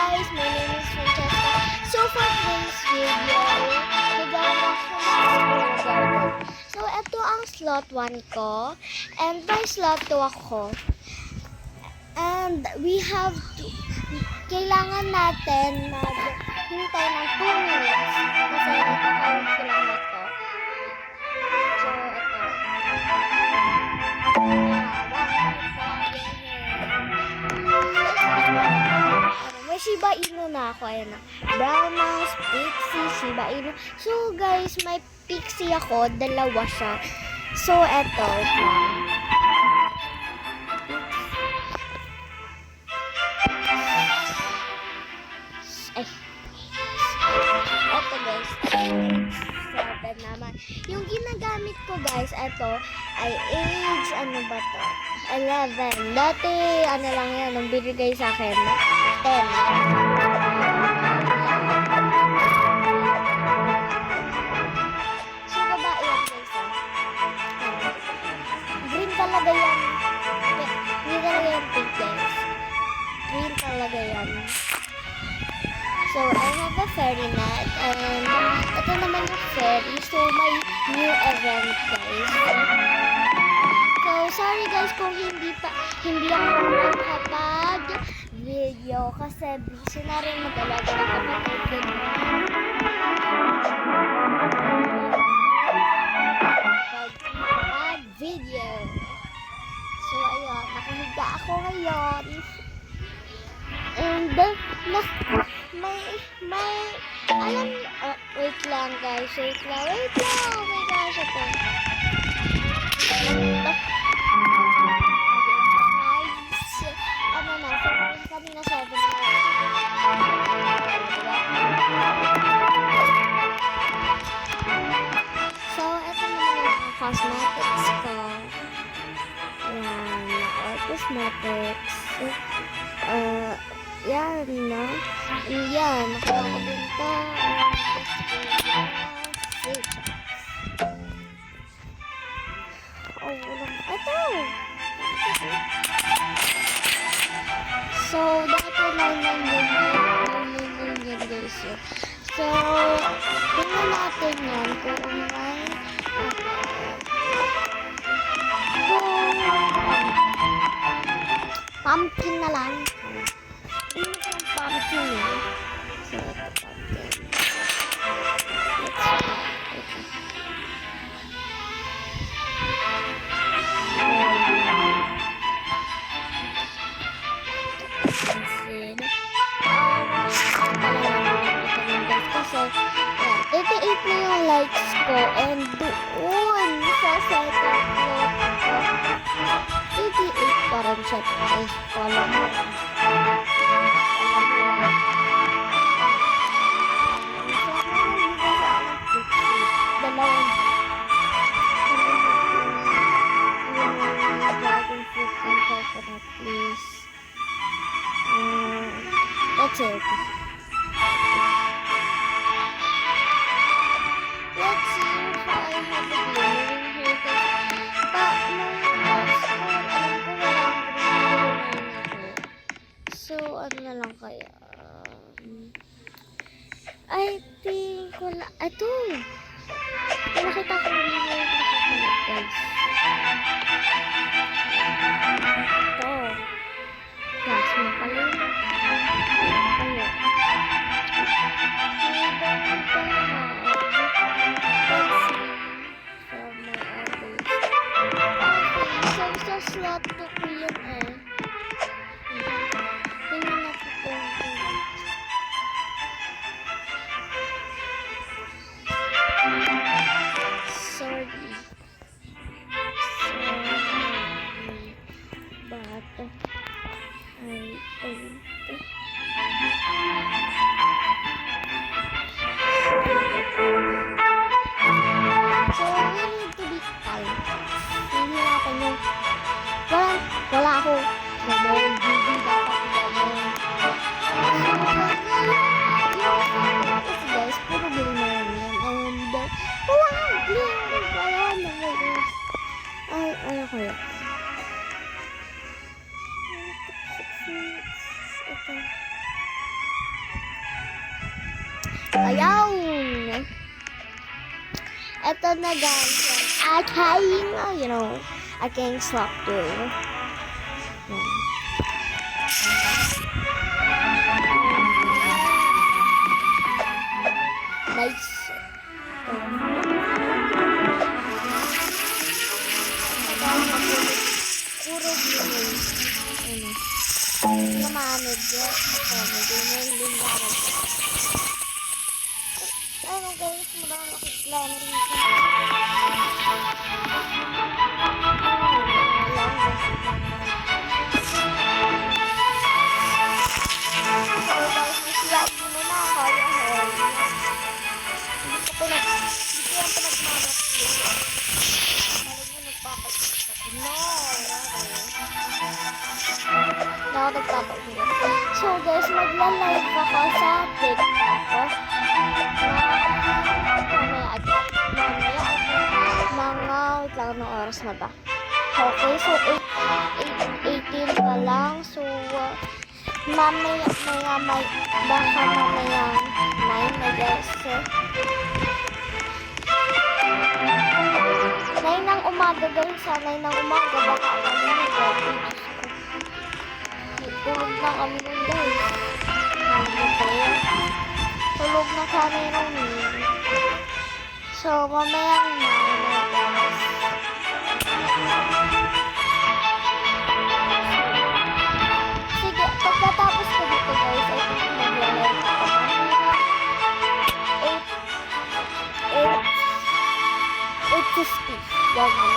guys, my name is Francesca. So for today's video, so ito ang slot 1 ko and by slot 2 ako. And we have to, kailangan natin maghintay ng 2 minutes kasi nakakawin ko lang ito. So may Shiba Inu na ako. Ayan na. Brown Mouse, Pixie, Shiba Inu. So, guys, may Pixie ako. Dalawa siya. So, eto. Ay. Eto, guys. 7 naman. Yung ginagamit ko, guys, eto ay age, ano ba to? 11. Dati, ano lang yan, nung binigay sa akin, 10. So, babae yan, guys, green talaga yan. Hindi talaga yan pink, guys. Green talaga yan. So, I have a fairy net, and ito naman yung fairy. So, may new event, guys. So, sorry guys kung hindi ako makapag-video kasi busy na rin mag-alaga ng kapatid ko. Pag-video. So, ayun. Nakahiga ako ngayon. And wait lang guys. Wait lang. Oh my gosh, ito. Kami na 7 na. So, ito naman yung cosmetics ko. Yan, cosmetics. Yan, no? Yan, nakuha ko din ito. Ito! So, dati lang yan guys. So, tingnan natin yan kung may pumpkin na lang. Ano yung pumpkin eh? So, ito pumpkin. So, 38 na yung likes ko and doon sa second floor ko 88 pa rin siya guys. Follow mo. Dalawang dragon fruit and coconut please. That's it. Let's see if I have a glimmering here. Alam ko walang glimmering ako. So, ano na lang kaya? I think wala. Ito! Nakita ko ng glimmering na kapalit, guys. Ito. Gas mo pala yun. Slot to ko yun eh. Tingnan na po kung sorry. Bata. Ay. Ayun! Ito na guys, yung aking slapper. Nice. Puro blue. Namanod yan. Din ano guys, marami akong plan rito. So guys, magla-live ako sa TikTok. Wait lang, anong oras na ba? Okay, so 18 pa lang. So, mamaya, baka mamaya 9 na guys. 9 ng umaga guys, 9 ng umaga, baka kami nag-gabi. Tulog na kami nun guys. Tulog na kami nun. So, mamaya na guys. Sige, pagkatapos ko dito guys, I think mag-live ako. 8:50. Yan na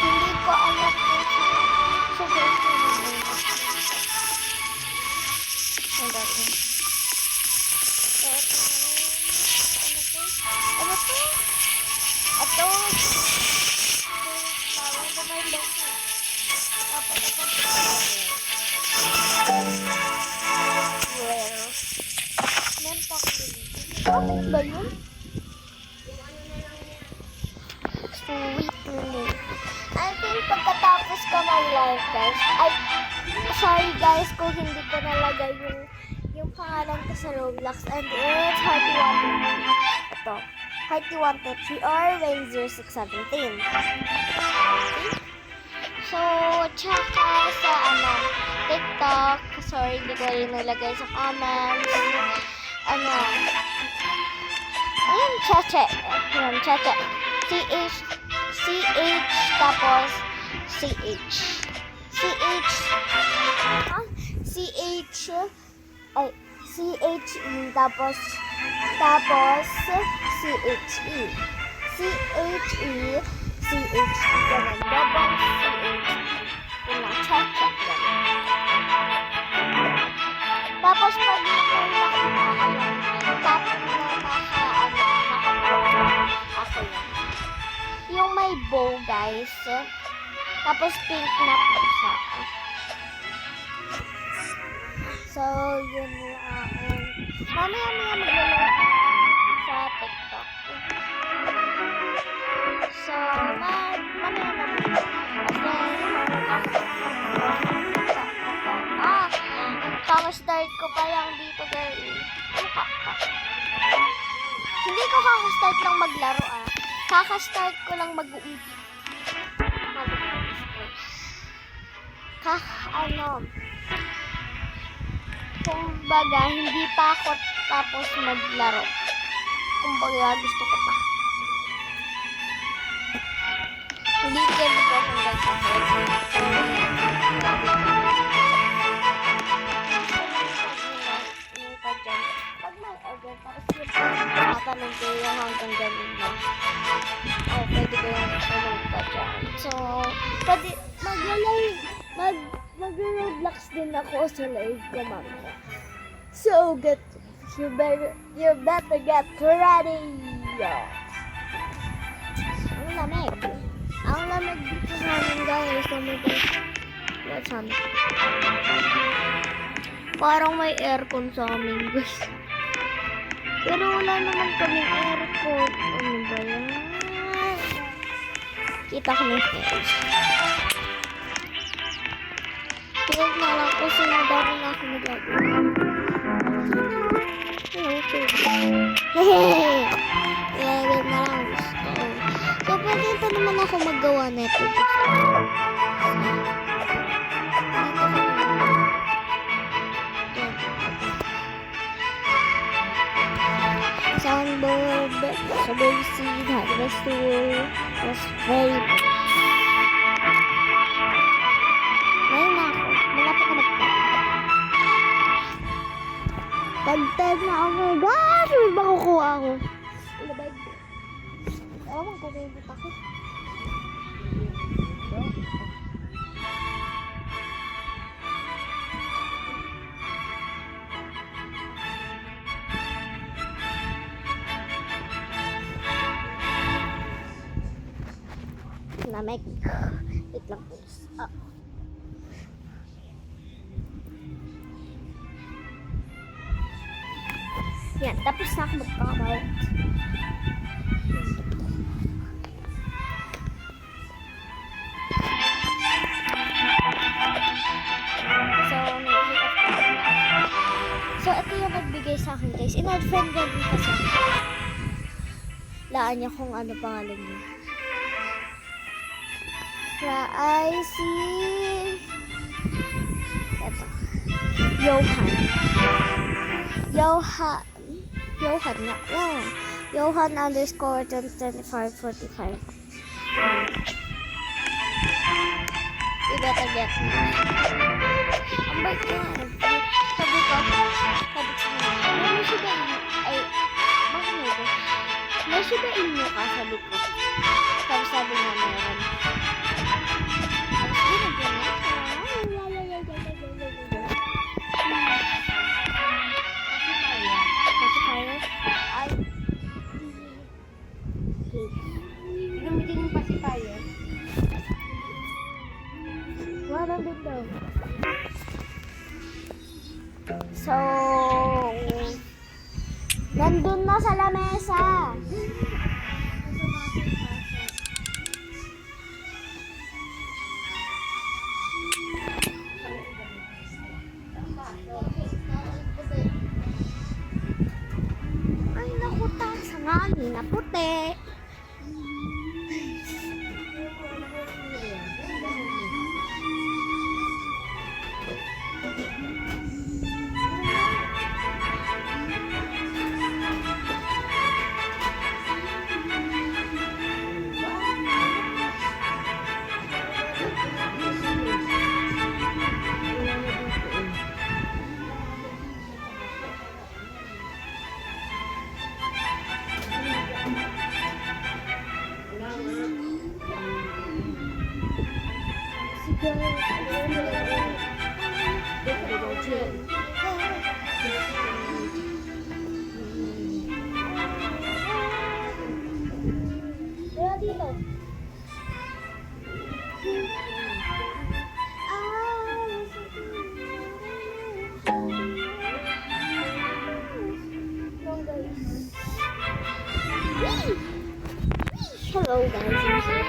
hindi ko alam so guys, bakit ba yun? Sweet nila. I think pagkatapos ko mag-live guys, sorry guys kung hindi ko nalagay yung pangalan ko sa Roblox, and it's Hearty123. Ito, Hearty123 or Wayne0617. So, tsaka sa TikTok, sorry hindi ko rin nalagay sa comments. Cheche. Cheche. CH tapos CH. CHE tapos CHE. Ganun. Double CHE. Cheche. Tapos pag yung may bow guys, tapos pink na pusa. So yun lang. Mamaya maglalaro sa TikTok. So mamaya kaka-start ko pa lang dito guys. Hindi ko kaka-start lang maglaro Kaka-start ko lang mag-uumpi. Kumbaga, hindi pa ako tapos maglaro. Kumbaga, gusto ko pa. Hindi ka dito kung guys ako. Pag may order, tapos yung tatanong ko yung hanggang ganun na. Pwede ko yung tanong pa dyan. So, pwede mag-Roblox din ako sa live ko mamaya. So, you better get ready! Ang lamig dito sa amin guys. Let's parang may aircon sa amin guys. Pero wala naman kaming aircon. Ano ba yan? Kita ko na yung face. Tulog na lang ko Kasi madami na ako nagagawa. Okay. Hehehe! Level na lang gusto. So, pwede pa naman ako maggawa neto. Dito ko soundboard, strawberry seed, harvest tool, raspberry. Ngayon na ako. Malapit na magpapag. Pag-10 na, oh my gosh! May makukuha ako. Ilabay. Ewan ko, may buta ko. Lamig. Wait lang po. Yan, tapos na ako magkakabawat. So, ito yung nagbigay sa akin, guys. In-friend din kasi. Laan niya kung ano pangalan niya. I see. Ito. Johan nga. Yeah. Johan underscore 2545. You better get me. Ang bait niya. Sabi ko. May siya ay, bakit mo ba? May siya inyo ka, sabi ko. Sabi niya meron. Gamitin yung pacifier. Walang din daw. So, nandun na sa lamesa. Ay, naku, sa ngani na puti. Hello guys,